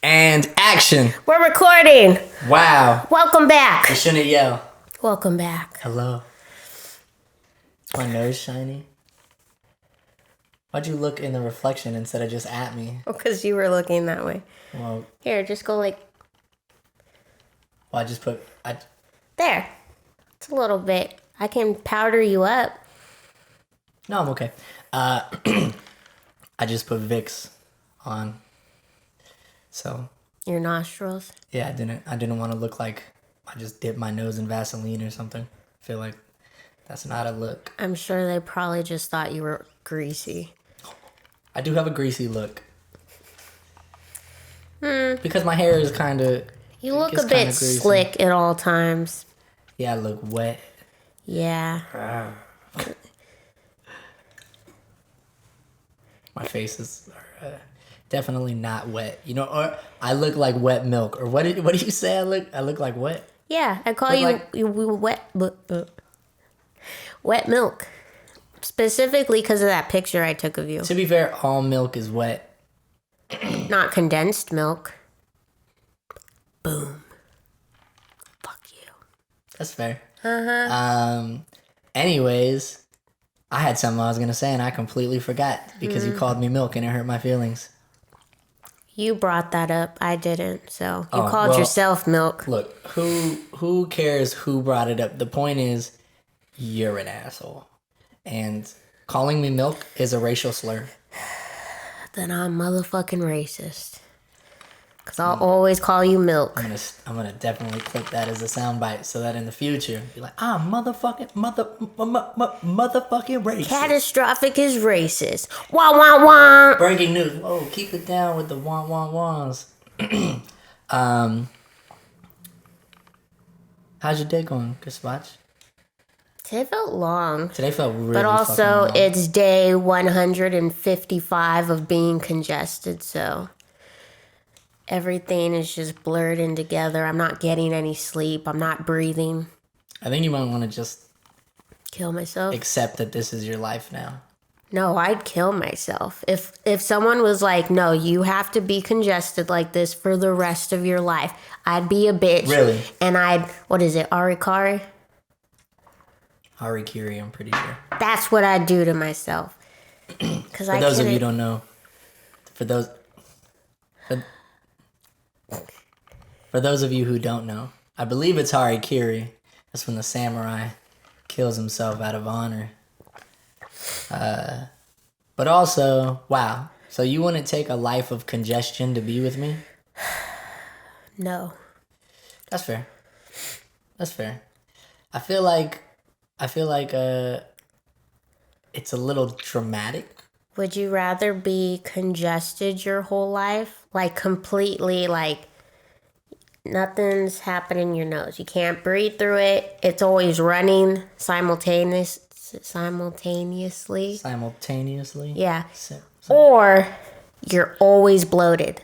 And action. We're recording. Wow. Welcome back. I shouldn't yell. Welcome back. Hello. My nose shiny. Why'd you look in the reflection instead of just at me? Because you were looking that way. Well, Here, just go like I just put... there. It's a little bit. I can powder you up. No, I'm okay. I just put Vicks on. So, Your nostrils. yeah, I didn't want to look like I just dipped my nose in Vaseline or something. I feel like that's not a look. I'm sure they probably just thought you were greasy. I do have a greasy look. Because my hair is kind of... You look a bit slick at all times. Yeah, I look wet. Yeah. My face is definitely not wet. You know, or I look like wet milk. Or what do you say I look? I look like wet? Yeah, I call But you, like- you wet milk. Specifically because of that picture I took of you. To be fair, all milk is wet. Not condensed milk. Boom. Fuck you. That's fair. Anyways, I had something I was gonna say and I completely forgot because you called me milk and it hurt my feelings. You brought that up. I didn't. So you Oh, called well- yourself milk. Look, who cares who brought it up? The point is, you're an asshole, and calling me milk is a racial slur. Then I'm motherfucking racist. Because I'll always call you milk. I'm gonna definitely clip that as a soundbite so that in the future be like, motherfucking motherfucking racist. Catastrophic is racist. Wah, wah, wah. Breaking news. Oh, keep it down with the wah wah wahs. How's your day going, Chris Watch? Today felt long. Today felt really But fucking also, long. it's day 155 of being congested, so everything is just blurred in together. I'm not getting any sleep. I'm not breathing. I think you might want to just Kill myself. accept that this is your life now. No, I'd kill myself. If someone was like, no, you have to be congested like this for the rest of your life, I'd be a bitch. Really? And what is it, Arikari? Harikiri, I'm pretty sure. That's what I'd do to myself. Because For those of you who don't know, for those of you who don't know, I believe it's Harikiri. That's when the samurai kills himself out of honor. But also, wow. So you wouldn't take a life of congestion to be with me? No. That's fair. That's fair. I feel like it's a little dramatic. Would you rather be congested your whole life? Like completely, like nothing's happening in your nose. You can't breathe through it. It's always running simultaneously. Simultaneously? Yeah. So- Or you're always bloated.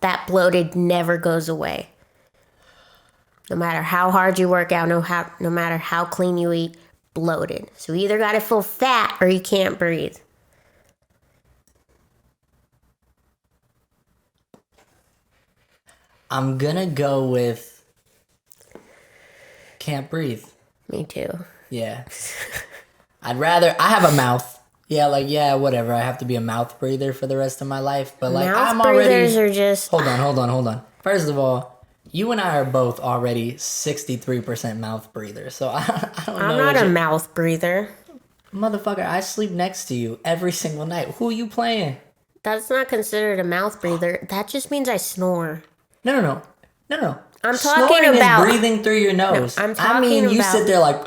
That bloated never goes away. No matter how hard you work out, no matter how clean you eat, bloated. So you either got to feel fat or you can't breathe. I'm gonna go with can't breathe. Me too. Yeah. I have a mouth. Yeah, whatever. I have to be a mouth breather for the rest of my life. But like, Mouth I'm already... breathers are just... Hold on. First of all, you and I are both already 63% mouth breathers. So I don't know. I'm not a mouth breather. Motherfucker, I sleep next to you every single night. Who are you playing? That's not considered a mouth breather. That just means I snore. No. I'm Snoring talking about... is breathing through your nose. I'm I mean, talking you about- sit there like...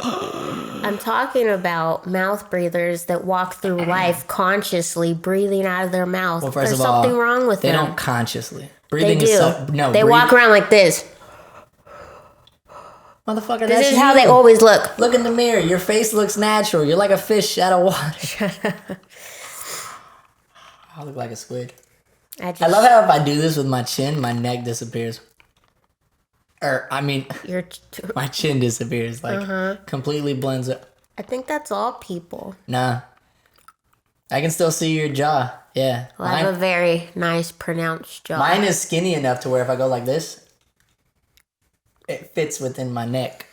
I'm talking about mouth breathers that walk through life consciously breathing out of their mouth. Well, first There's of all, something wrong with they them. don't consciously. They Breathing do. is They walk around like this. Motherfucker, This that's is how you. they always look. Look in the mirror. Your face looks natural. You're like a fish out of water. I look like a squid. I I love how if I do this with my chin, my neck disappears. My chin disappears. Like, completely blends up. I think that's all people. Nah. I can still see your jaw. Yeah. Well, I have a very nice pronounced jaw. Mine is skinny enough to where if I go like this, it fits within my neck.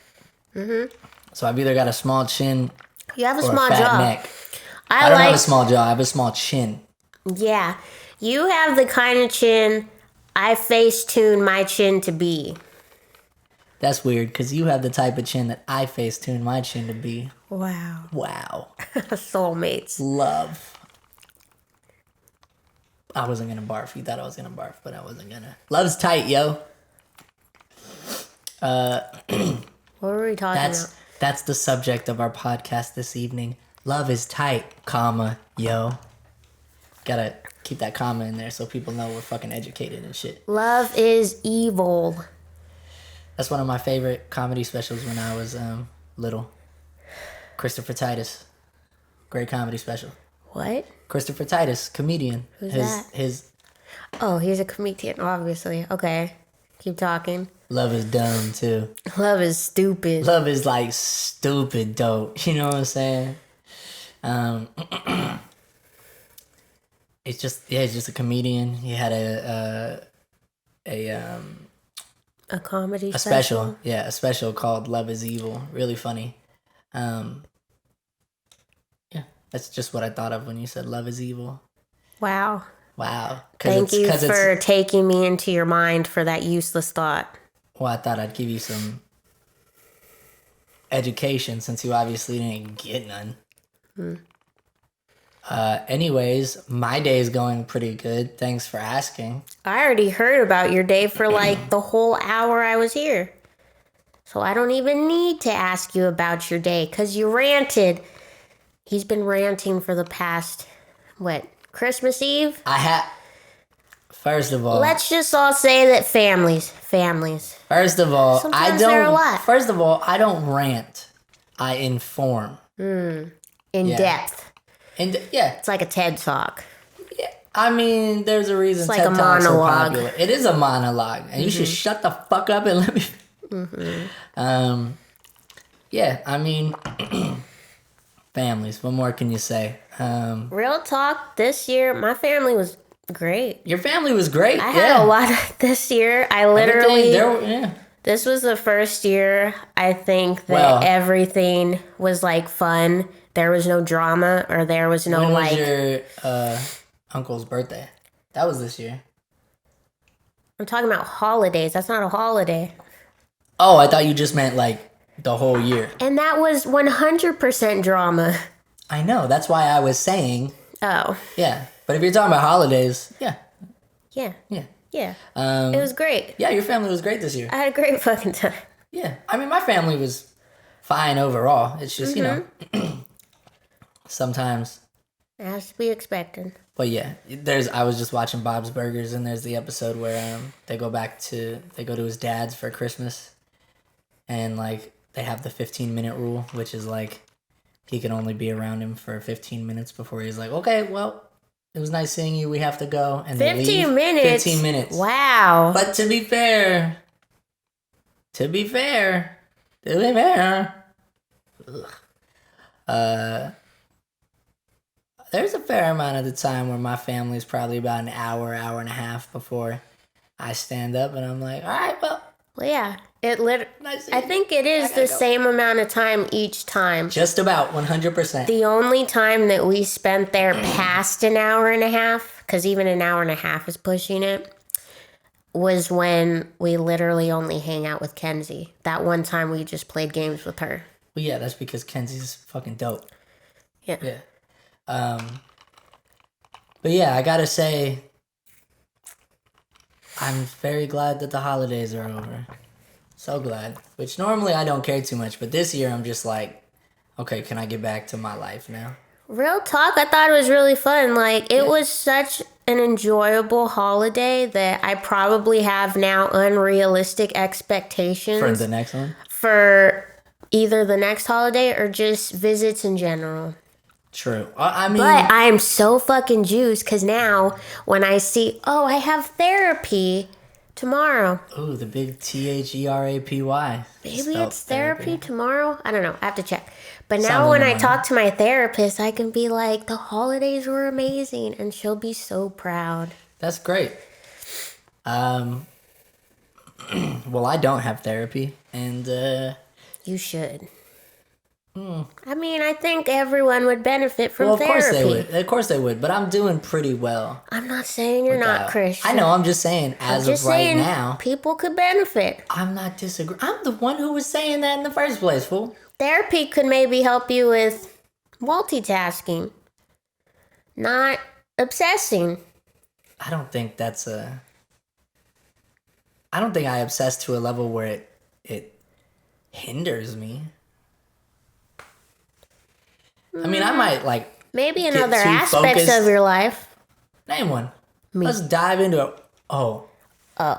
Mm-hmm. So I've either got a small chin You have a or small a fat jaw. neck. I don't have a small jaw. I have a small chin. Yeah. You have the kind of chin I face-tune my chin to be. That's weird because you have the type of chin that I face-tune my chin to be. Wow. Wow. Soulmates. Love. I wasn't going to barf. You thought I was going to barf, but I wasn't going to. Love's tight, yo. What were we talking about? That's the subject of our podcast this evening. Love is tight, comma, yo. Gotta keep that comma in there so people know we're fucking educated and shit. Love is evil. That's one of my favorite comedy specials when I was little. Christopher Titus. Great comedy special. What? Christopher Titus, comedian. Who's that? Oh, he's a comedian, obviously. Okay. Keep talking. Love is dumb, too. Love is stupid. Love is, like, stupid dope. You know what I'm saying? It's just a comedian. He had a comedy special. Yeah, a special called Love is Evil. Really funny. Yeah, that's just what I thought of when you said Love is Evil. Wow. Thank you for taking me into your mind for that useless thought. Well, I thought I'd give you some education since you obviously didn't get none. Anyways, my day is going pretty good. Thanks for asking. I already heard about your day for like the whole hour I was here. So I don't even need to ask you about your day because you ranted. He's been ranting for the past, Christmas Eve? First of all, let's just all say that families. First of all, sometimes they're a lot. First of all, I don't rant. I inform. In depth. And yeah, it's like a TED Talk. Yeah, I mean, there's a reason it's like TED a Talks monologue. are popular. It is a monologue, and you should shut the fuck up and let me. Yeah, I mean, families. What more can you say? Real talk. This year, my family was great. Your family was great. I had a lot this year. I literally. This was the first year I think that everything was like fun. There was no drama or there was no when was your uncle's birthday? That was this year. I'm talking about holidays. That's not a holiday. Oh, I thought you just meant like the whole year. And that was 100% drama. I know. That's why I was saying. Oh. Yeah. But if you're talking about holidays, yeah. Yeah. Yeah. Yeah. It was great. Yeah, your family was great this year. I had a great fucking time. Yeah. I mean, my family was fine overall. It's just, you know, sometimes. As to be expected. But yeah, I was just watching Bob's Burgers, and there's the episode where they go to his dad's for Christmas, and like they have the 15-minute rule, which is like he can only be around him for 15 minutes before he's like, okay, well, it was nice seeing you. We have to go. And 15 minutes? 15 minutes. Wow. But to be fair, there's a fair amount of the time where my family's probably about an hour and a half before I stand up, and I'm like, all right, well. Well, yeah. I think it is the same amount of time each time. Just about 100%. The only time that we spent there past an hour and a half, because even an hour and a half is pushing it, was when we literally only hang out with Kenzie. That one time we just played games with her. Well, yeah, that's because Kenzie's fucking dope. Yeah. Yeah. But yeah, I gotta say, I'm very glad that the holidays are over. So glad. Which normally I don't care too much, but this year I'm just like, okay, can I get back to my life now? Real talk, I thought it was really fun. Like, it was such an enjoyable holiday that I probably have now unrealistic expectations. For the next one? For either the next holiday or just visits in general. True. I mean... But I'm so fucking juiced because now when I see, I have therapy Tomorrow. Ooh, the big THERAPY. Maybe Spelt it's therapy tomorrow. I don't know. I have to check. But now when I talk to my therapist, I can be like, the holidays were amazing. And she'll be so proud. That's great. Well, I don't have therapy. And, You should. I mean, I think everyone would benefit from therapy. Course they would. Of course they would. But I'm doing pretty well. I'm not saying you're not, Christian. I know. I'm just saying, as of right now, people could benefit. I'm not disagreeing. I'm the one who was saying that in the first place, fool. Therapy could maybe help you with multitasking, not obsessing. I don't think that's a... I don't think I obsess to a level where it hinders me. I mean, I might, like... Maybe in other aspects of your life. Name one. Me. Let's dive into it. Oh.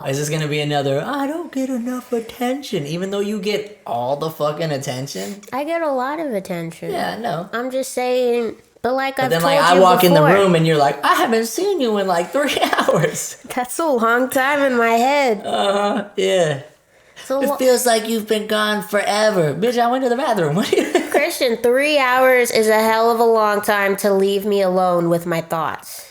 Is this going to be another, I don't get enough attention, even though you get all the fucking attention? I get a lot of attention. Yeah, I know. I'm just saying, but like I've told you before. But then, like, I walk in the room and you're like, I haven't seen you in like 3 hours. That's a long time in my head. Yeah. It feels like you've been gone forever. Bitch, I went to the bathroom. What are you... Christian, 3 hours is a hell of a long time to leave me alone with my thoughts.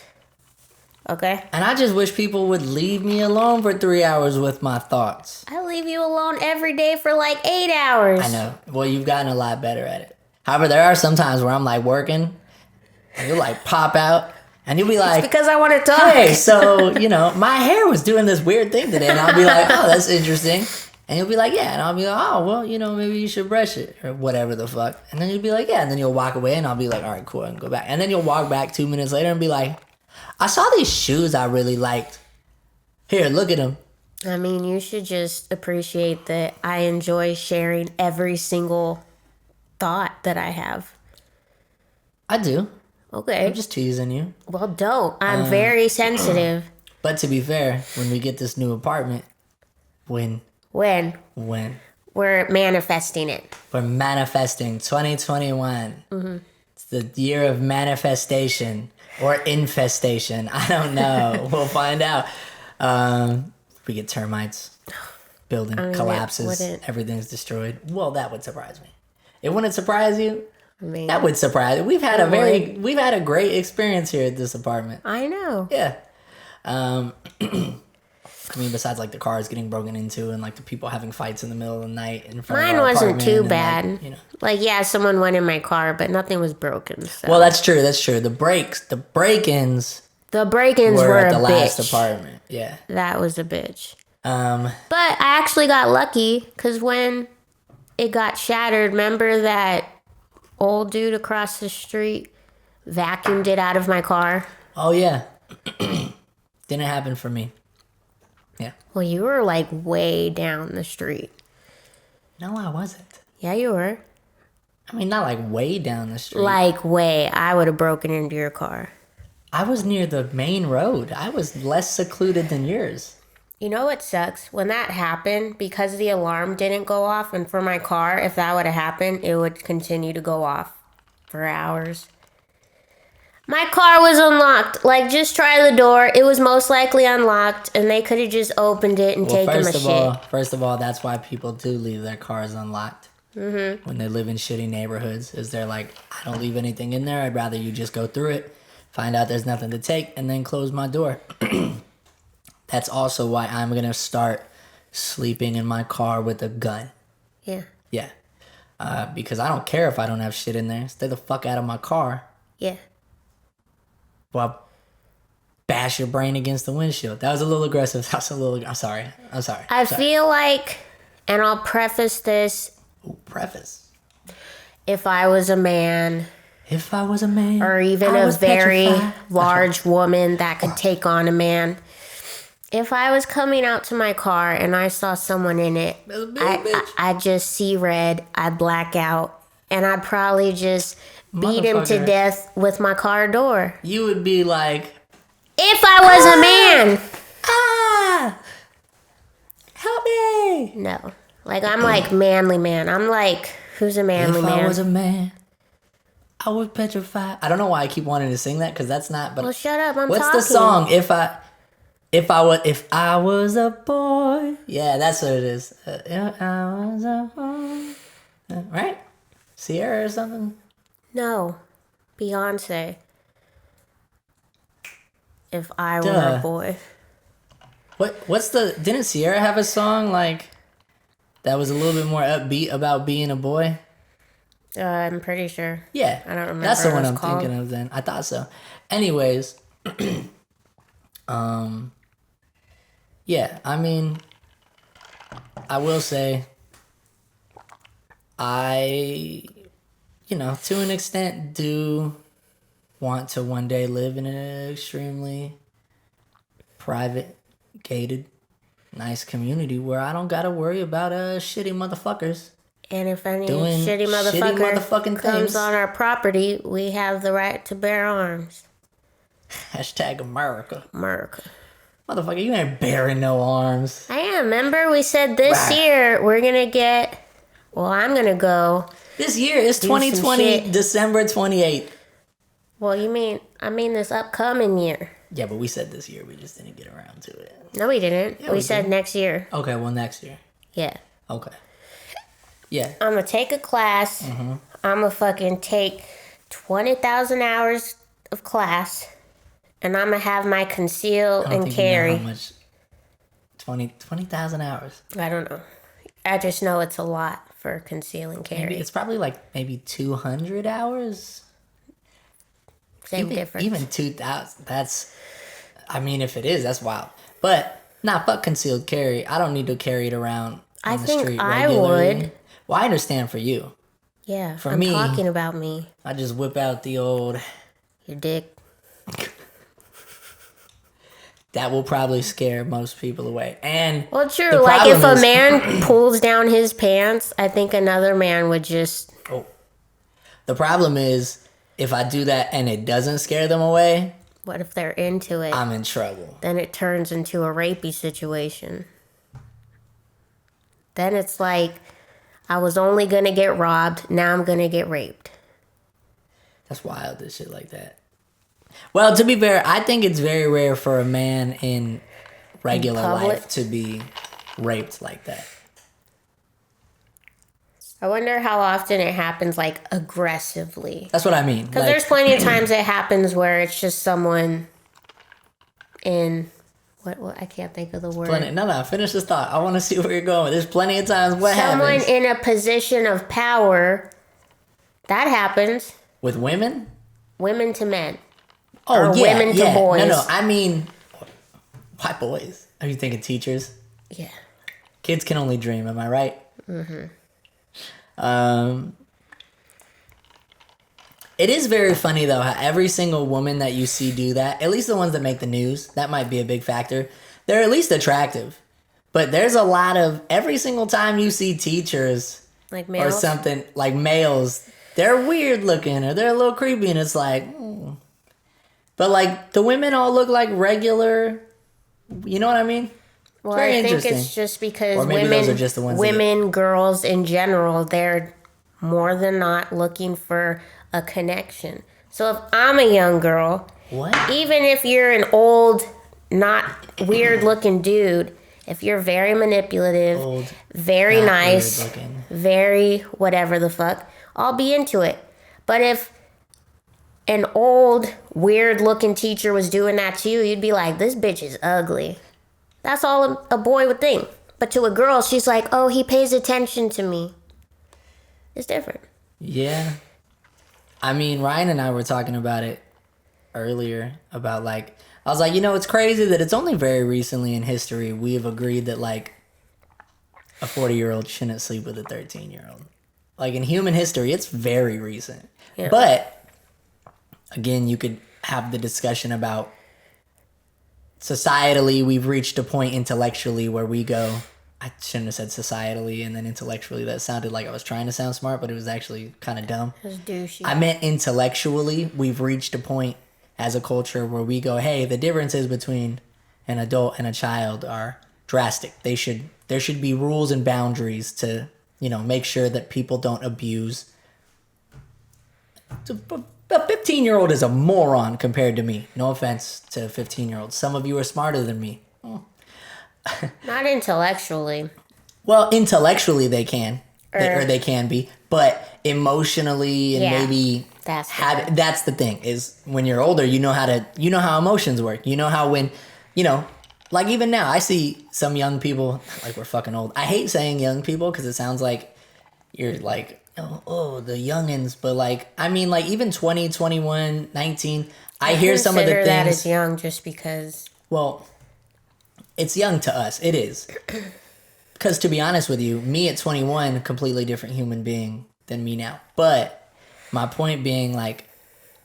Okay? And I just wish people would leave me alone for 3 hours with my thoughts. I leave you alone every day for like 8 hours. I know. Well, you've gotten a lot better at it. However, there are some times where I'm like working and you'll like pop out and you'll be like... It's because I want to talk. Hey, so, my hair was doing this weird thing today. And I'll be like, oh, that's interesting. And you'll be like, yeah. And I'll be like, oh, well, maybe you should brush it or whatever the fuck. And then you'll be like, yeah. And then you'll walk away and I'll be like, all right, cool. And go back. And then you'll walk back 2 minutes later and be like, I saw these shoes I really liked. Here, look at them. I mean, you should just appreciate that I enjoy sharing every single thought that I have. I do. Okay. I'm just teasing you. Well, don't. I'm very sensitive. But to be fair, when we get this new apartment, when? We're manifesting it. We're manifesting 2021. Mm-hmm. It's the year of manifestation or infestation. I don't know. We'll find out. We get termites. Building collapses. Everything's destroyed. Well, that would surprise me. It wouldn't surprise you. I mean, that would surprise you. We've had a great experience here at this apartment. I know. Yeah. I mean, besides like the cars getting broken into and like the people having fights in the middle of the night in front of our apartment. Mine wasn't too bad. Like, someone went in my car, but nothing was broken. So. Well, that's true. The break-ins were at the last apartment. Yeah. That was a bitch. But I actually got lucky because when it got shattered, remember that old dude across the street vacuumed it out of my car? Oh, yeah. Didn't happen for me. Yeah. Well, you were like way down the street. No, I wasn't. Yeah, you were. I mean, not like way down the street. Like way. I would have broken into your car. I was near the main road. I was less secluded than yours. You know what sucks? When that happened, because the alarm didn't go off, and for my car, if that would have happened, it would continue to go off for hours. My car was unlocked. Like, just try the door. It was most likely unlocked, and they could have just opened it and taken my shit. First of all, that's why people do leave their cars unlocked. Mm-hmm. When they live in shitty neighborhoods, is they're like, I don't leave anything in there. I'd rather you just go through it, find out there's nothing to take, and then close my door. That's also why I'm going to start sleeping in my car with a gun. Yeah. Yeah. Because I don't care if I don't have shit in there. Stay the fuck out of my car. Yeah. Well, bash your brain against the windshield. That was a little aggressive. I'm sorry. I feel like, and I'll preface this. Ooh, preface. If I was a man. Or even a very large woman that could take on a man. If I was coming out to my car and I saw someone in it, I'd just see red, I'd black out, and I'd probably just beat him to death with my car door. You would be like... If I was a man! Help me! No. Like, I'm like manly man. I'm like, who's a manly man? If I was a man, I would petrify. I don't know why I keep wanting to sing that, because that's not... But well, shut up, I'm what's talking. the song? If I... If I was a boy. Yeah, that's what it is. If I was a boy. Right? Sierra or something? No. Beyonce. If I were Duh. a boy. Didn't Sierra have a song like that was a little bit more upbeat about being a boy? I'm pretty sure. Yeah. I don't remember That's the what one it's I'm called. thinking of then. I thought so. Anyways, yeah, I mean, I will say I, to an extent do want to one day live in an extremely private, gated, nice community where I don't gotta worry about shitty motherfuckers. And if any Doing shitty shitty motherfucker motherfucking comes things. on our property, we have the right to bear arms. Hashtag America. America. Motherfucker, you ain't bearing no arms. I am. Remember we said this Right. year we're going to get... Well, I'm going to go... This year is Do some 2020, shit. December 28th. Well, I mean this upcoming year. Yeah, but we said this year. We just didn't get around to it. No, we didn't. Yeah, we we said did. next year. Okay, well, next year. Yeah. Okay. Yeah. I'm going to take a class. Mm-hmm. I'm going to fucking take 20,000 hours of class. And I'm going to have my conceal I don't and think carry. you know how much. 20,000 hours. I don't know. I just know it's a lot for conceal and carry. Maybe it's probably like maybe 200 hours. Same difference. Even 2,000. That's, I mean, if it is, that's wild. But, fuck concealed carry. I don't need to carry it around I on the think street I regularly. would. Well, I understand for you. Yeah, For I'm me- talking about me. I just whip out the old, Your dick. that will probably scare most people away. And Well, true. the Like, if problem a is- man pulls down his pants, I think another man would just... Oh. The problem is, if I do that and it doesn't scare them away, What if they're into it? I'm in trouble. Then it turns into a rapey situation. Then it's like, I was only going to get robbed. Now I'm going to get raped. That's wild, this shit like that. Well, to be fair, I think it's very rare for a man in regular public? life to be raped like that. I wonder how often it happens, like, aggressively. That's what I mean. Because there's plenty of times it happens where it's just someone in... What I can't think of the word. Finish this thought. I want to see where you're going. There's plenty of times what Someone happens. in a position of power, that happens. With women? Women to men. Oh, Or yeah, women to yeah. boys. No, I mean, why boys? Are you thinking teachers? Yeah. Kids can only dream, am I right? It is very funny, though, how every single woman that you see do that, at least the ones that make the news, that might be a big factor, they're at least attractive. But there's a lot of, every single time you see teachers Like or males. something, like males, they're weird looking or they're a little creepy, and it's like, But, like, the women all look like regular, you know what I mean? Well, very I think interesting. it's just because Or maybe women, those are just the ones that women, girls in general, they're more than not looking for a connection. So if I'm a young girl, What? even if you're an old, not weird looking dude, if you're very manipulative, Old, very not nice, weird looking. very whatever the fuck, I'll be into it. But if an old, weird looking teacher was doing that to you, you'd be like, this bitch is ugly. That's all a boy would think. But to a girl, she's like, oh, he pays attention to me. It's different. Yeah. I mean, Ryan and I were talking about it earlier about like, I was like, it's crazy that it's only very recently in history we have agreed that like a 40-year-old shouldn't sleep with a 13-year-old. Like in human history, it's very recent. Yeah. But again, you could have the discussion about societally, we've reached a point intellectually where we go, I shouldn't have said societally and then intellectually. That sounded like I was trying to sound smart, but it was actually kind of dumb. It's douchey. I meant intellectually, we've reached a point as a culture where we go, hey, the differences between an adult and a child are drastic. There should be rules and boundaries to, make sure that people don't abuse. A 15-year-old is a moron compared to me. No offense to 15-year-olds. Some of you are smarter than me. Not intellectually. Well, intellectually they can, or they can be, but emotionally and maybe that's the thing is when you're older, you know how emotions work. You know how when, like even now, I see some young people like we're fucking old. I hate saying young people because it sounds like you're like, oh, the youngins, but like I mean like even 20, 21, 19. I hear some of the things that as young just because. Well, it's young to us. It is. Because to be honest with you, me at 21, a completely different human being than me now. But my point being, like,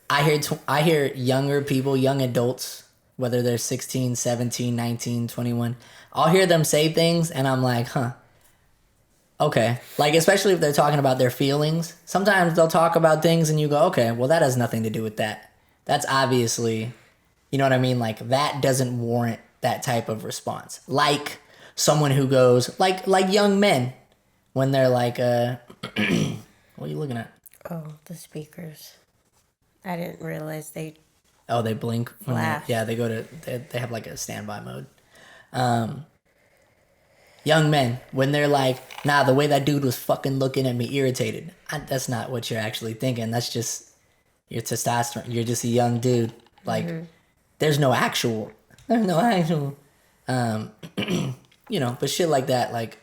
I hear younger people, young adults, whether they're 16, 17, 19, 21, I'll hear them say things and I'm like, huh, okay. Like, especially if they're talking about their feelings. Sometimes they'll talk about things and you go, okay, well, that has nothing to do with that. That's obviously, you know what I mean? Like, that doesn't warrant that type of response. Like someone who goes, like young men, when they're like, what are you looking at? Oh, the speakers. I didn't realize they... Oh, they blink? Flash. They go to... They have like a standby mode. Young men, when they're like, nah, the way that dude was fucking looking at me irritated. That's not what you're actually thinking. That's just your testosterone. You're just a young dude. Like, there's no actual... but shit like that, like,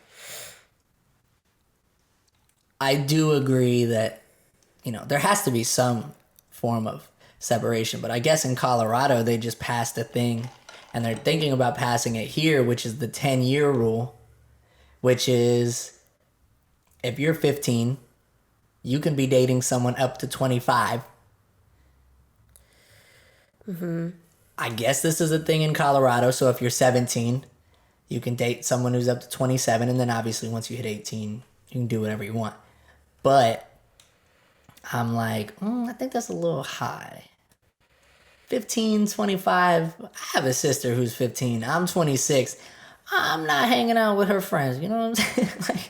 I do agree that, there has to be some form of separation. But I guess in Colorado, they just passed a thing, and they're thinking about passing it here, which is the 10-year rule, which is if you're 15, you can be dating someone up to 25. I guess this is a thing in Colorado, so if you're 17, you can date someone who's up to 27, and then obviously once you hit 18, you can do whatever you want. But I'm like, I think that's a little high. 15, 25, I have a sister who's 15, I'm 26. I'm not hanging out with her friends, you know what I'm saying? Like,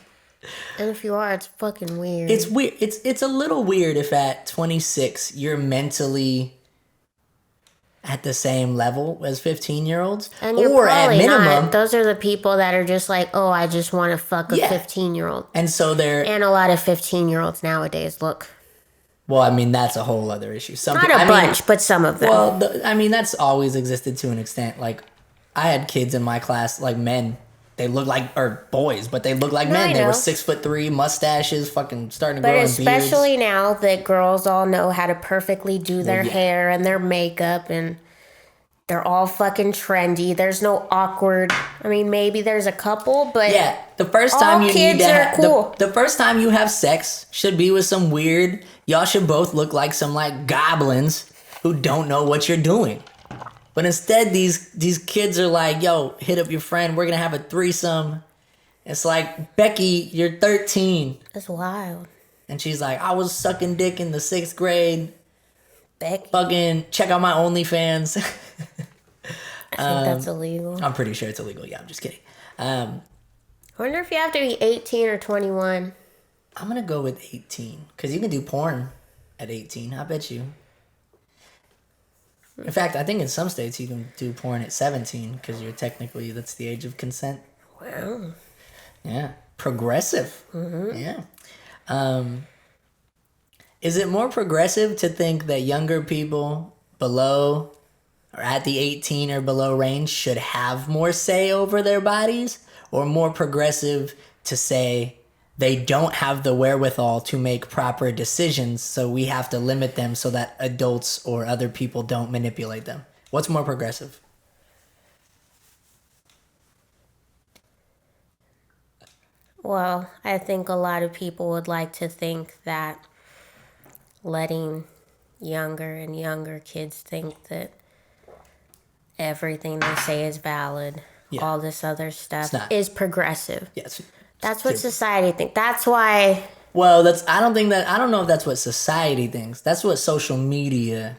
and if you are, it's fucking weird. It's weird. It's a little weird if at 26 you're mentally at the same level as 15-year-olds. And you're or at minimum. Not. Those are the people that are just like, oh, I just want to fuck a 15-year-old. And so they're... And a lot of 15-year-olds nowadays look... Well, I mean, that's a whole other issue. Not a bunch, but some of them. Well, that's always existed to an extent. Like, I had kids in my class, like men. They look like, or boys, but they look like men. They were 6'3", mustaches, fucking starting to grow in beards. But especially now that girls all know how to perfectly do their hair and their makeup, and they're all fucking trendy. There's no awkward. I mean, maybe there's a couple, but yeah, the first time you need to have cool. the first time you have sex should be with some weird. Y'all should both look like some like goblins who don't know what you're doing. But instead, these kids are like, yo, hit up your friend. We're going to have a threesome. It's like, Becky, you're 13. That's wild. And she's like, I was sucking dick in the 6th grade. Becky. Fucking check out my OnlyFans. I think that's illegal. I'm pretty sure it's illegal. Yeah, I'm just kidding. I wonder if you have to be 18 or 21. I'm going to go with 18. Because you can do porn at 18. I bet you. In fact, I think in some states you can do porn at 17 because that's the age of consent. Wow. Yeah. Progressive. Mm-hmm. Yeah. Is it more progressive to think that younger people below or at the 18 or below range should have more say over their bodies? Or more progressive to say they don't have the wherewithal to make proper decisions, so we have to limit them so that adults or other people don't manipulate them? What's more progressive? Well, I think a lot of people would like to think that letting younger and younger kids think that everything they say is valid, all this other stuff is progressive. Yes. That's what society thinks. That's why... Well, I don't know if that's what society thinks. That's what social media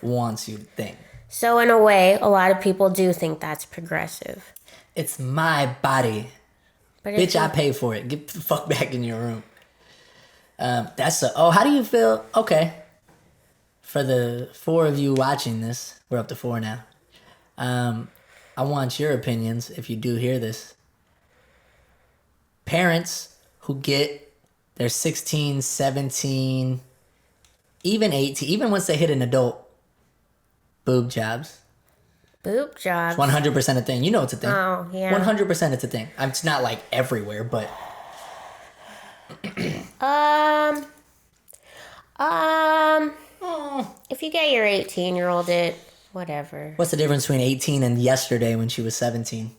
wants you to think. So in a way, a lot of people do think that's progressive. It's my body. But bitch, I pay for it. Get the fuck back in your room. How do you feel? Okay. for the 4 of you watching this, we're up to 4 now. I want your opinions if you do hear this. Parents who get their 16, 17, even 18, even once they hit an adult, boob jobs. Boob jobs. 100% a thing. You know it's a thing. Oh, yeah. 100% it's a thing. It's not like everywhere, but... If you get your 18-year-old it, whatever. What's the difference between 18 and yesterday when she was 17?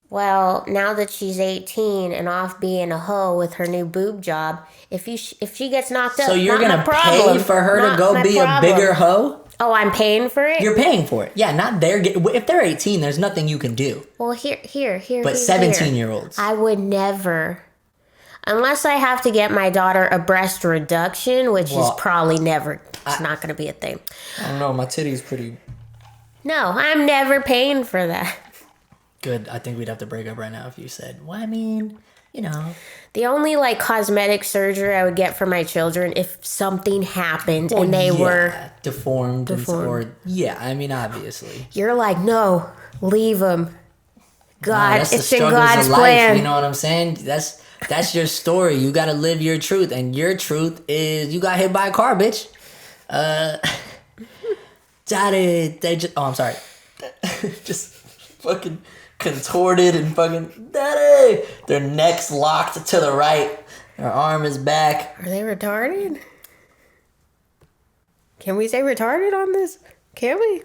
Well, now that she's 18 and off being a hoe with her new boob job, if she gets knocked up, So you're going gonna to pay for her to go be a bigger hoe? Oh, I'm paying for it? You're paying for it. Yeah, not their... If they're 18, there's nothing you can do. Well, here. But 17-year-olds. I would never... Unless I have to get my daughter a breast reduction, which is probably never... It's not going to be a thing. I don't know. My titty's pretty... No, I'm never paying for that. Good. I think we'd have to break up right now if you said, well, I mean, you know... The only, cosmetic surgery I would get for my children if something happened and they were... Deformed. Or, yeah, I mean, obviously. You're like, no, leave them. God, that's it's the in struggles God's of life, plan. you know what I'm saying? That's your story. You got to live your truth. And your truth is you got hit by a car, bitch. Daddy, I'm sorry. Just fucking contorted and fucking, daddy. Their neck's locked to the right. Their arm is back. Are they retarded? Can we say retarded on this? Can we?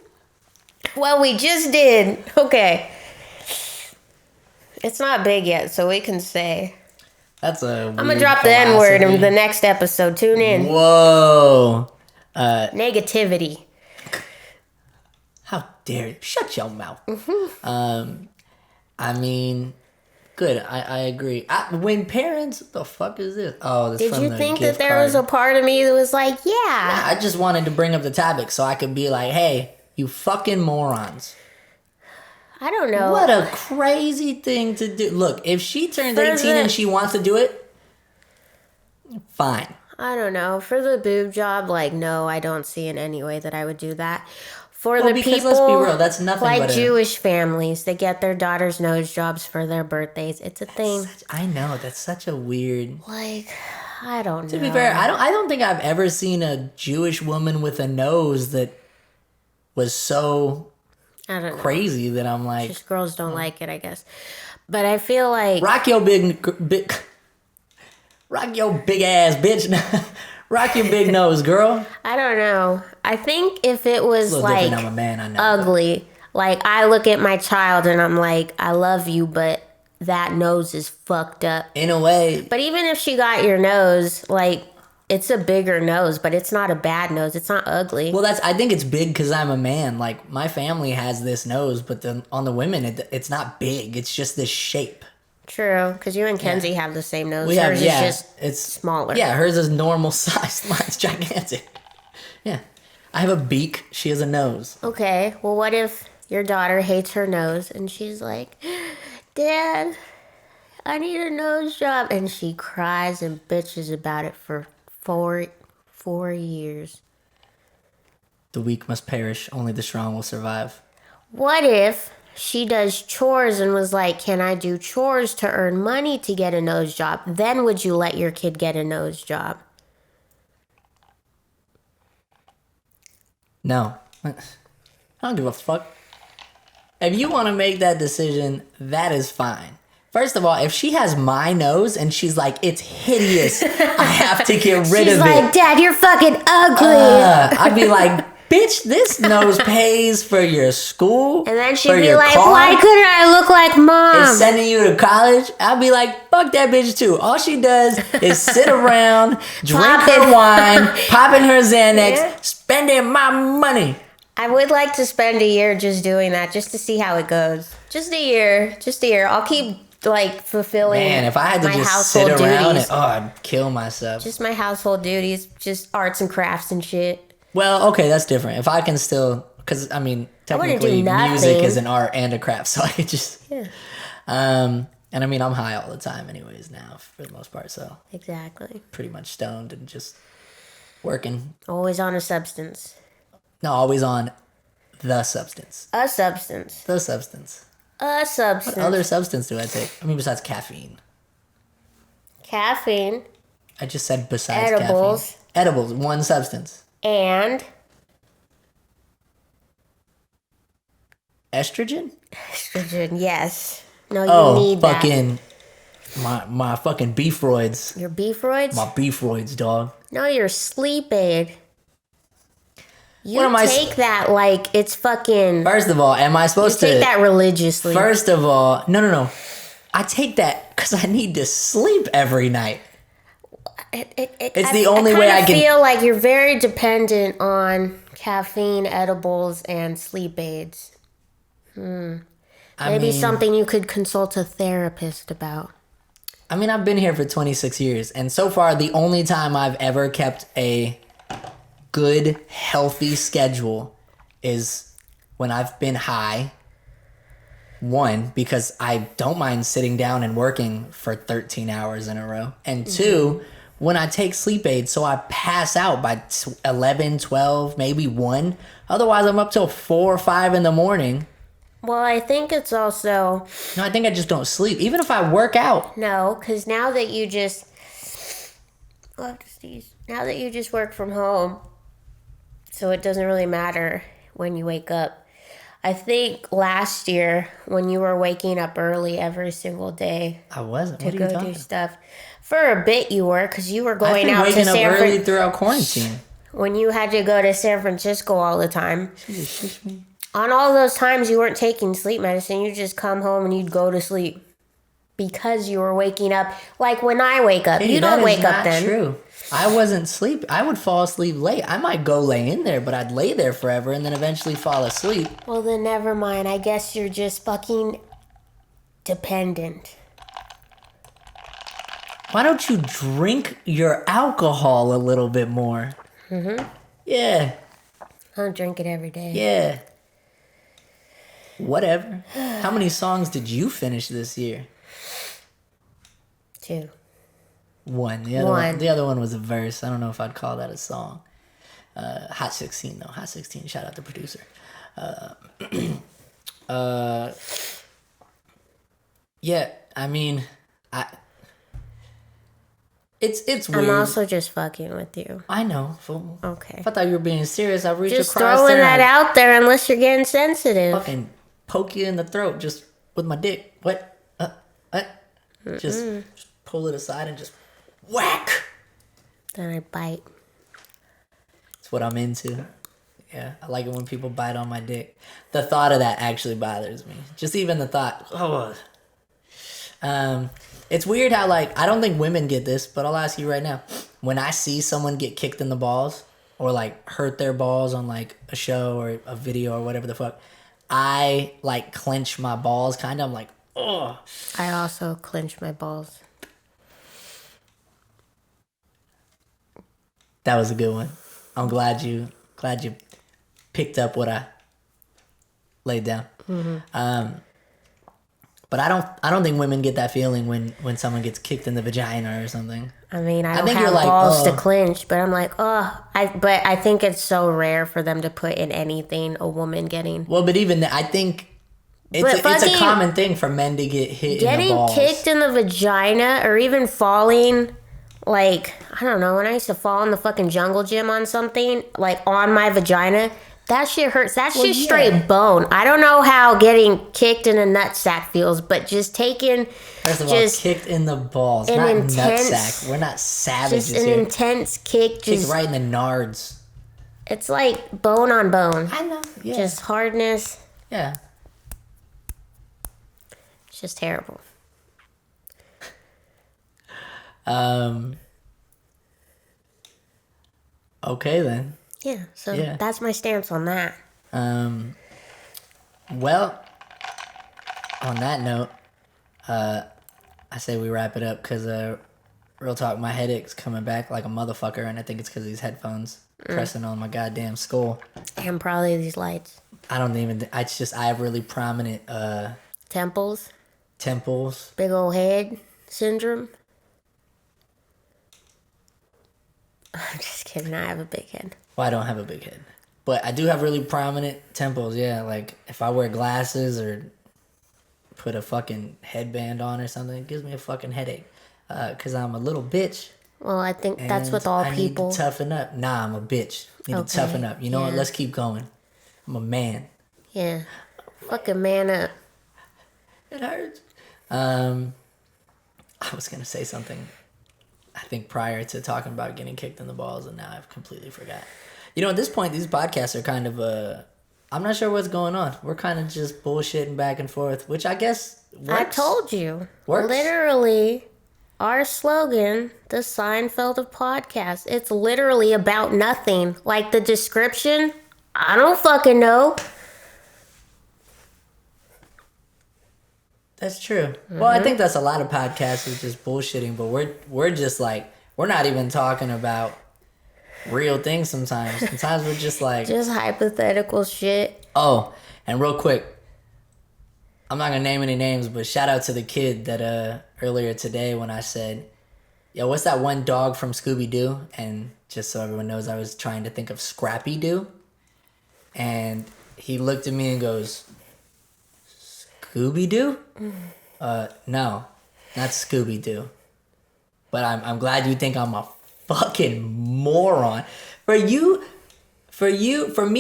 Well, we just did. Okay. It's not big yet, so we can say. That's a I'm gonna drop the N-word in the next episode. Tune in. Whoa. Negativity. How dare you? Shut your mouth. I mean, good. I agree. When parents, what the fuck is this? Oh, this Did from you the think gift that there card. was a part of me that was like, yeah? I just wanted to bring up the topic so I could be like, hey, you fucking morons. I don't know. What a crazy thing to do. Look, if she turns 18 and she wants to do it, fine. I don't know. For the boob job, no, I don't see in any way that I would do that. For the because people, let's be real, that's nothing like but Jewish families that get their daughters' nose jobs for their birthdays. It's a thing. I know, that's such a weird... I don't know. To be fair, I don't think I've ever seen a Jewish woman with a nose that was so... I don't know. crazy that I'm like... Just girls don't like it, I guess. But I feel like... Rock your big ass, bitch. Rock your big nose, girl. I don't know. I think if it was I'm a man, I know. ugly, I look at my child and I'm like, I love you, but that nose is fucked up. In a way. But even if she got your nose, it's a bigger nose, but it's not a bad nose. It's not ugly. Well, I think it's big because I'm a man. My family has this nose, but then on the women, it's not big. It's just this shape. True, because you and Kenzie have the same nose. Hers is just it's smaller. Yeah, hers is normal size. Mine's gigantic. Yeah. I have a beak. She has a nose. Okay, well, what if your daughter hates her nose and she's like, Dad, I need a nose job. And she cries and bitches about it for 4 years. The weak must perish. Only the strong will survive. What if she does chores and was like, can I do chores to earn money to get a nose job? Then would you let your kid get a nose job? No. I don't give a fuck. If you want to make that decision, that is fine. First of all, if she has my nose and she's like, it's hideous, I have to get rid She's of like, it. Dad, you're fucking ugly. I'd be like, bitch, this nose pays for your school. And then for she'd be your like, car. why couldn't I look like Mom? It's sending you to college. I'd be like, fuck that bitch too. All she does is sit around, drink her wine, popping her Xanax, spending my money. I would like to spend a year just doing that, just to see how it goes. Just a year. I'll keep fulfilling. Man, if I had to my just sit household around, duties. I'd kill myself. Just my household duties, just arts and crafts and shit. Well, okay, that's different. If I can still, because I mean, technically, music is an art and a craft, so I could just. Yeah. And I mean, I'm high all the time, anyways. Now, for the most part, so Exactly. pretty much stoned and just working. Always on a substance. No, always on the substance. A substance. The substance. A What substance. other substance do I take? I mean, besides caffeine. Caffeine. I just said besides Edibles. caffeine. Edibles, one substance. And Estrogen? estrogen. Yes. No, you Oh, need that. fucking my fucking beefroids. Your beefroids? My beefroids, dog. No, your sleep aid. You What am I take that like it's fucking. First of all, am I You supposed take to? that religiously. First of all, no. I take that because I need to sleep every night. It's the only way I can- feel like you're very dependent on caffeine, edibles, and sleep aids. I Maybe mean, something you could consult a therapist about. I mean, I've been here for 26 years, and so far, the only time I've ever kept a good, healthy schedule is when I've been high. One, because I don't mind sitting down and working for 13 hours in a row. And two, when I take sleep aids, so I pass out by 11, 12, maybe 1. Otherwise, I'm up till 4 or 5 in the morning. Well, I think it's also No, I think I just don't sleep. Even if I work out. no, because now that you just now that you just work from home, so it doesn't really matter when you wake up. I think last year when you were waking up early every single day I wasn't. to What are you go do talking? stuff, for a bit you were, because you were I've going been out to waking up San early Francisco throughout quarantine. when you had to go to San Francisco all the time. She just shush me. On all those times you weren't taking sleep medicine, you just come home and you'd go to sleep because you were waking up. Like when I wake up, Hey, you that don't is wake up not then. True. I wasn't sleep. I would fall asleep late. I might go lay in there, but I'd lay there forever and then eventually fall asleep. Well, then never mind. I guess you're just fucking dependent. Why don't you drink your alcohol a little bit more? Yeah, I don't drink it every day. yeah. Whatever. How many songs did you finish this year? 2. One. One. The other one was a verse. I don't know if I'd call that a song. Hot 16 though. Hot 16. Shout out the producer. Yeah. I mean, it's weird. I'm also just fucking with you. I know. Fool. Okay. If I thought you were being serious, I'd reach Just across throwing there that and out there unless you're getting sensitive. fucking poke you in the throat just with my dick. What? Just pull it aside and just whack. Then I bite. That's what I'm into. Yeah, I like it when people bite on my dick. The thought of that actually bothers me. Just even the thought. Oh. It's weird how, like, I don't think women get this, but I'll ask you right now. When I see someone get kicked in the balls or, like, hurt their balls on, like, a show or a video or whatever the fuck, I, like, clench my balls kind of. I'm like, oh. I also clench my balls. That was a good one. I'm glad you picked up what I laid down. But I don't think women get that feeling when someone gets kicked in the vagina or something. I mean, I don't think have you're like, balls to oh. clinch, but I'm like, oh. But I think it's so rare for them to put in anything a woman getting. Well, but even I think it's But a fucking common thing for men to get hit in the Getting balls. kicked in the vagina or even falling, like, I don't know, when I used to fall in the fucking jungle gym on something, like on my vagina, that shit hurts. That's just yeah. straight bone. I don't know how getting kicked in a nutsack feels, but just taking First of all, just kicked in the balls, an not intense- nutsack. We're not savages just an here. intense kick. Kicked Just right in the nards. it's like bone on bone. I know. Yeah. Just hardness. yeah. It's just terrible. Okay then. Yeah. So Yeah. that's my stance on that. Well, on that note, I say we wrap it up because real talk, my headache's coming back like a motherfucker, and I think it's because of these headphones pressing on my goddamn skull. And probably these lights. I don't even. It's just I have really prominent Temples. temples. Big old head syndrome. I'm just kidding. I have a big head. Well, I don't have a big head. But I do have really prominent temples, yeah. Like, if I wear glasses or put a fucking headband on or something, it gives me a fucking headache. Because I'm a little bitch. Well, I think that's with all people. I need to toughen up. Nah, I'm a bitch. Need to toughen up. You know what? Let's keep going. I'm a man. Yeah. Fucking man up. It hurts. I was going to say something, I think, prior to talking about getting kicked in the balls, and now I've completely forgot. You know, at this point, these podcasts are kind of, I'm not sure what's going on. We're kind of just bullshitting back and forth, which I guess works. I told you. Works. Literally, our slogan, the Seinfeld of podcasts, it's literally about nothing. Like the description, I don't fucking know. That's true. Well, I think that's a lot of podcasts is just bullshitting, but we're just like, we're not even talking about real things sometimes. Sometimes we're just like... Just hypothetical shit. Oh, and real quick, I'm not going to name any names, but shout out to the kid that earlier today when I said, yo, what's that one dog from Scooby-Doo? And just so everyone knows, I was trying to think of Scrappy-Doo. And he looked at me and goes... Scooby-Doo? No, not Scooby-Doo. But I'm glad you think I'm a fucking moron. For me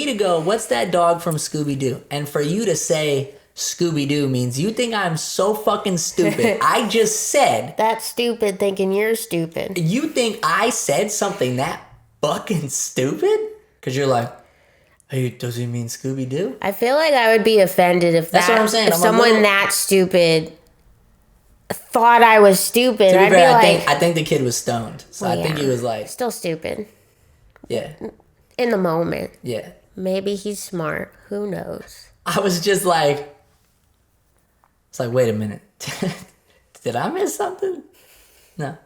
to go, what's that dog from Scooby-Doo? And for you to say Scooby-Doo means you think I'm so fucking stupid. I just said... That's stupid thinking you're stupid. You think I said something that fucking stupid? Because you're like... Hey, does he mean Scooby-Doo? I feel like I would be offended if That's what I'm saying. If someone that stupid thought I was stupid. To be I'd fair, be like, I think the kid was stoned. So well, I think he was like... Still stupid. Yeah. In the moment. Yeah. Maybe he's smart. Who knows? I was just like... It's like, wait a minute. Did I miss something? No.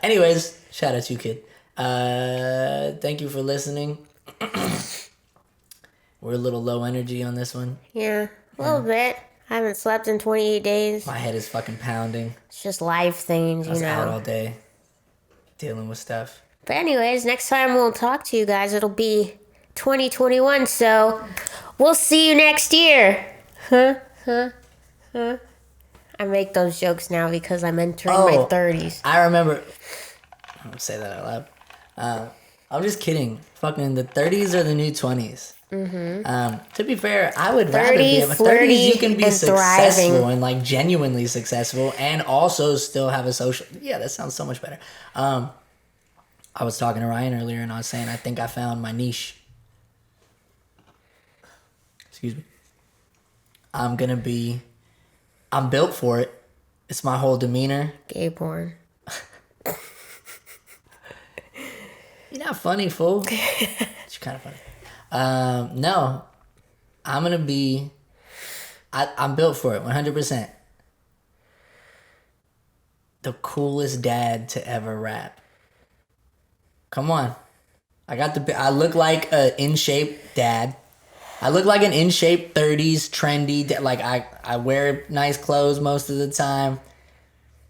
Anyways, shout out to you, kid. Thank you for listening. We're a little low energy on this one. Yeah, a little bit. I haven't slept in 28 days. My head is fucking pounding. It's just life things, I was you know. out all day dealing with stuff. But anyways, next time we'll talk to you guys, it'll be 2021, so we'll see you next year. I make those jokes now because I'm entering my 30s. I remember... I don't say that out loud. I'm just kidding. Fucking the 30s are the new 20s. Mm-hmm. To be fair, I would rather be in my 30s. You can be successful thriving. And like genuinely successful, and also still have a social. Yeah, that sounds so much better. I was talking to Ryan earlier, and I was saying I think I found my niche. Excuse me. I'm built for it. It's my whole demeanor. Gay porn. You're not funny, fool. It's kind of funny. No, I'm gonna be. I'm built for it, 100%. The coolest dad to ever rap. Come on, I look like an in shape dad. I look like an in shape 30s trendy. Like I wear nice clothes most of the time,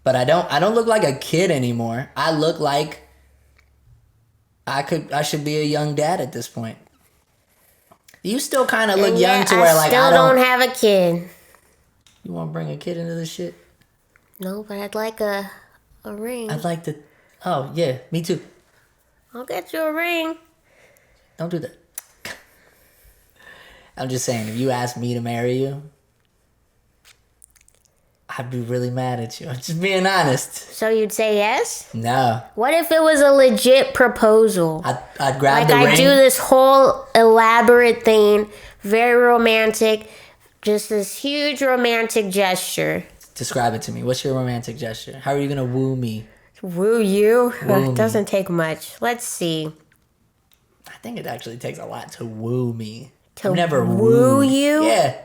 but I don't look like a kid anymore. I look like I should be a young dad at this point. You still kind of look young to where like I don't have a kid. You want to bring a kid into this shit? No, but I'd like a ring. I'd like to. Oh yeah, me too. I'll get you a ring. Don't do that. I'm just saying, if you asked me to marry you, I'd be really mad at you. I'm just being honest. So you'd say yes? No. What if it was a legit proposal? I'd grab the ring. I'd do this whole elaborate thing, very romantic, just this huge romantic gesture. Describe it to me. What's your romantic gesture? How are you going to woo me? Woo you? It doesn't take much. Let's see. I think it actually takes a lot to woo me. To never woo you? Yeah.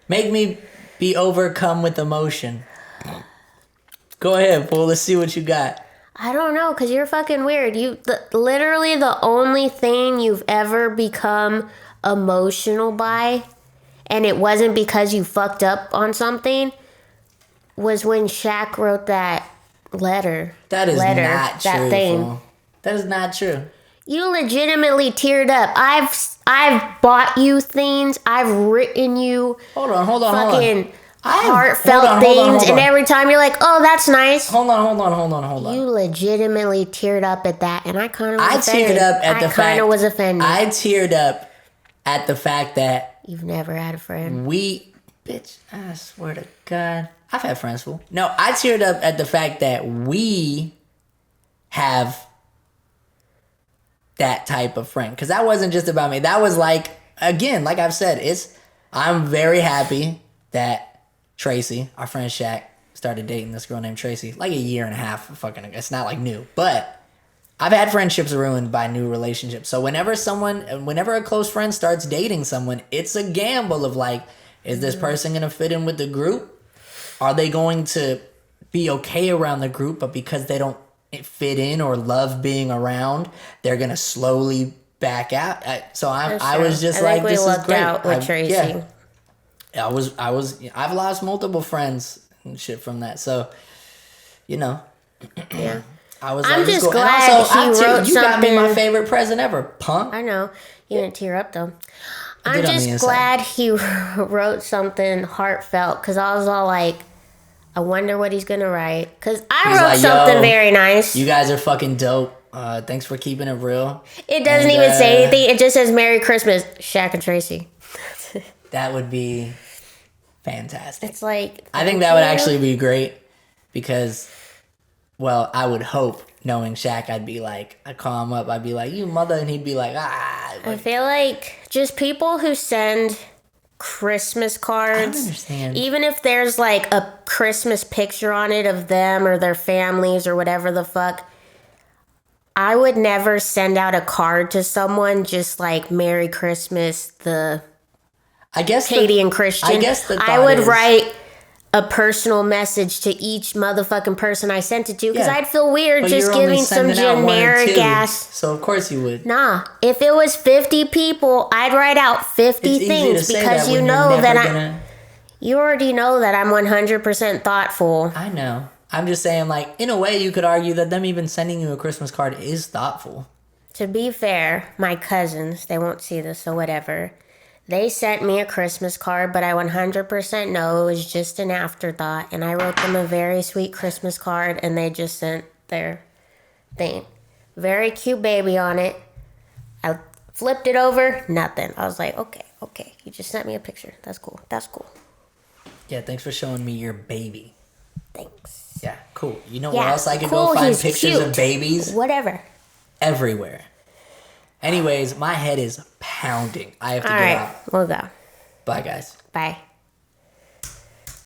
Make me be overcome with emotion. Go ahead, fool. Let's see what you got. I don't know, because you're fucking weird. Literally the only thing you've ever become emotional by, and it wasn't because you fucked up on something, was when Shaq wrote that letter. That is not true, that thing. fool. That is not true. You legitimately teared up. I've bought you things. I've written you Hold on. fucking heartfelt things, and every time you're like, "Oh, that's nice." Hold on. You legitimately teared up at that, and I kind of was offended. Teared up at the fact. I kind of was offended. I teared up at the fact that you've never had a friend. Bitch, I swear to God, I've had friends, fool. No, I teared up at the fact that we have that type of friend, because that wasn't just about me. That was like, again, like I've said, I'm very happy that Tracy, our friend Shaq, started dating this girl named Tracy like a year and a half. Fucking, it's not like new, but I've had friendships ruined by new relationships. So whenever a close friend starts dating someone, it's a gamble of like, is this person gonna fit in with the group? Are they going to be okay around the group, but because they don't fit in or love being around, they're gonna slowly back out? I was just like, this is great. Out with Tracy. Yeah. I've lost multiple friends and shit from that. So, Yeah. I'm just cool. glad also, he wrote you got me something. my favorite present ever, punk. I know. You didn't tear up though. I'm just glad he wrote something heartfelt, because I was all like, I wonder what he's gonna write. Because I wrote something very nice. You guys are fucking dope. Thanks for keeping it real. It doesn't even say anything. It just says Merry Christmas, Shaq and Tracy. That would be fantastic. It's like, I think that would actually be great, because, well, I would hope, knowing Shaq, I'd call him up, I'd be like, you mother, and he'd be like, ah. I feel like just people who send Christmas cards, I don't understand. Even if there's like a Christmas picture on it of them or their families or whatever the fuck, I would never send out a card to someone just like Merry Christmas, Katie and Christian. I would write a personal message to each motherfucking person I sent it to, because I'd feel weird just giving some generic ass. So of course you would. Nah, if it was 50 people, I'd write out 50 things, because you know that you already know that I'm 100% thoughtful. I know. I'm just saying, like, in a way, you could argue that them even sending you a Christmas card is thoughtful. To be fair, my cousins, they won't see this, so whatever. They sent me a Christmas card, but I 100% know it was just an afterthought. And I wrote them a very sweet Christmas card, and they just sent their thing. Very cute baby on it. I flipped it over, nothing. I was like, okay. You just sent me a picture. That's cool. Yeah, thanks for showing me your baby. Thanks. Yeah, cool. You know where else I could go find pictures of babies? Whatever. Everywhere. Anyways, my head is pounding. I have to get out. We'll go. Bye, guys. Bye.